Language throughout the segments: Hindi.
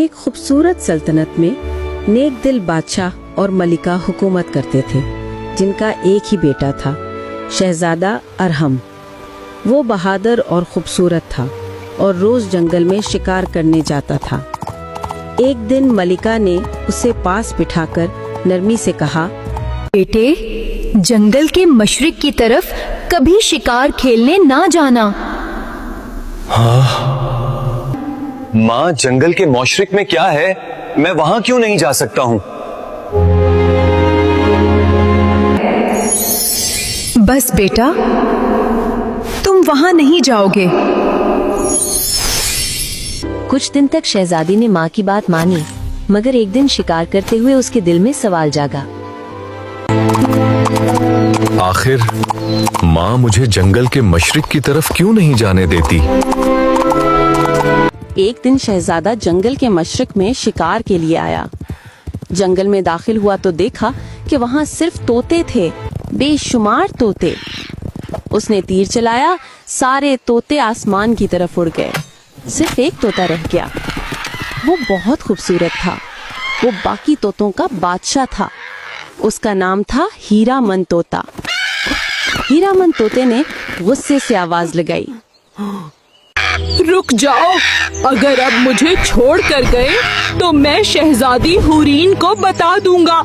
एक खूबसूरत सल्तनत में नेक दिल बादशाह और मलिका हुकूमत करते थे, जिनका एक ही बेटा था, शहजादा अरहम। वो बहादुर और खूबसूरत था और रोज जंगल में शिकार करने जाता था। एक दिन मलिका ने उसे पास बिठाकर नरमी से कहा, बेटे, जंगल के मशरिक की तरफ कभी शिकार खेलने ना जाना। हाँ माँ, जंगल के मशरिक में क्या है, मैं वहां क्यों नहीं जा सकता हूँ? बस बेटा, तुम वहां नहीं जाओगे। कुछ दिन तक शहजादी ने माँ की बात मानी, मगर एक दिन शिकार करते हुए उसके दिल में सवाल जागा। आखिर माँ मुझे जंगल के मशरिक की तरफ क्यों नहीं जाने देती? एक दिन शहजादा जंगल के मशरिक में शिकार के लिए आया। जंगल में दाखिल हुआ तो देखा कि वहाँ सिर्फ तोते थे, बेशुमार तोते। उसने तीर चलाया, सारे तोते आसमान की तरफ उड़ गए, सिर्फ एक तोता रह गया। वो बहुत खूबसूरत था, वो बाकी तोतों का बादशाह था। उसका नाम था हीरामन तोता। हीरामन तोते ने गुस्से से आवाज लगाई, रुक जाओ, अगर अब मुझे छोड़ कर गए तो मैं शहजादी हुरीन को बता दूंगा।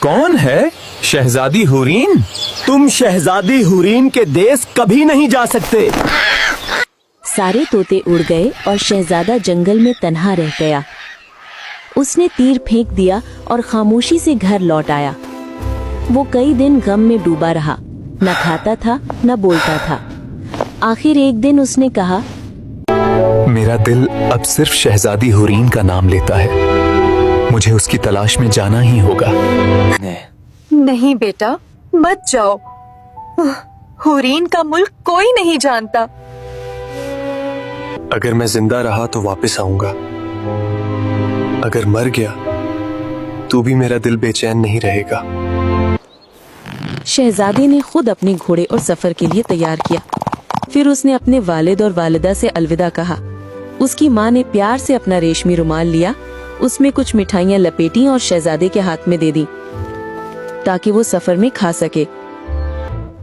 कौन है शहजादी हुरीन? तुम शहजादी हुरीन के देश कभी नहीं जा सकते। सारे तोते उड़ गए और शहजादा जंगल में तन्हा रह गया। उसने तीर फेंक दिया और खामोशी से घर लौट आया। वो कई दिन गम में डूबा रहा, न खाता था न बोलता था। आखिर एक दिन उसने कहा, मेरा दिल अब सिर्फ शहजादी हुरीन का नाम लेता है। मुझे उसकी तलाश में जाना ही होगा। नहीं बेटा, मत जाओ। हुरीन का मुल्क कोई नहीं जानता। अगर मैं जिंदा रहा तो वापस आऊंगा, अगर मर गया तो भी मेरा दिल बेचैन नहीं रहेगा। शहजादी ने खुद अपने घोड़े और सफर के लिए तैयार किया। फिर उसने अपने वालिद और वालिदा से अलविदा कहा। उसकी माँ ने प्यार से अपना रेशमी रुमाल लिया, उसमें कुछ मिठाइयाँ लपेटी और शहजादे के हाथ में दे दी ताकि वो सफर में खा सके।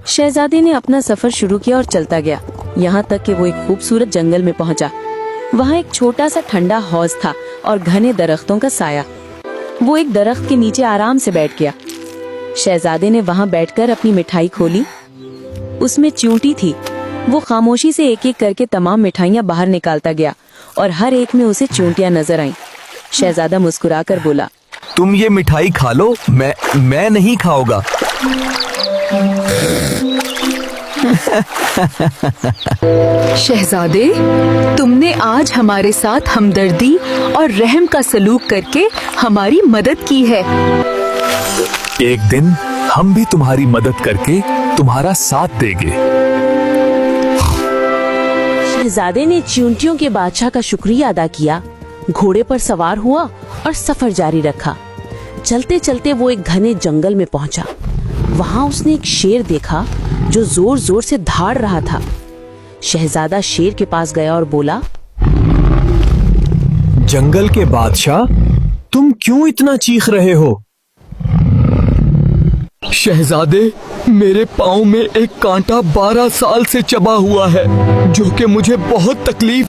शहजादे ने अपना सफर शुरू किया और चलता गया, यहाँ तक कि वो एक खूबसूरत जंगल में पहुँचा। वहाँ एक छोटा सा ठंडा हौज था और घने दरख्तों का साया। वो एक दरख्त के नीचे आराम से बैठ गया। शहजादे ने वहाँ बैठकर अपनी मिठाई खोली। उसमें चींटी थी। वो खामोशी से एक एक करके तमाम मिठाइयाँ बाहर निकालता गया और हर एक में उसे चींटियाँ नजर आईं। शहजादा मुस्कुराकर बोला, तुम ये मिठाई खा लो, मैं नहीं खाऊंगा। शहजादे, तुमने आज हमारे साथ हमदर्दी और रहम का सलूक करके हमारी मदद की है। एक दिन हम भी तुम्हारी मदद करके तुम्हारा साथ देंगे। शहजादे ने चींटियों के बादशाह का शुक्रिया अदा किया, घोड़े पर सवार हुआ और सफर जारी रखा। चलते चलते वो एक घने जंगल में पहुंचा। वहां उसने एक शेर देखा जो जोर जोर से धाड़ रहा था। शहजादा शेर के पास गया और बोला, जंगल के बादशाह, तुम क्यों इतना चीख रहे हो? शहजादे, मेरे पाँव में एक कांटा 12 साल से चबा हुआ है, जो कि मुझे बहुत तकलीफ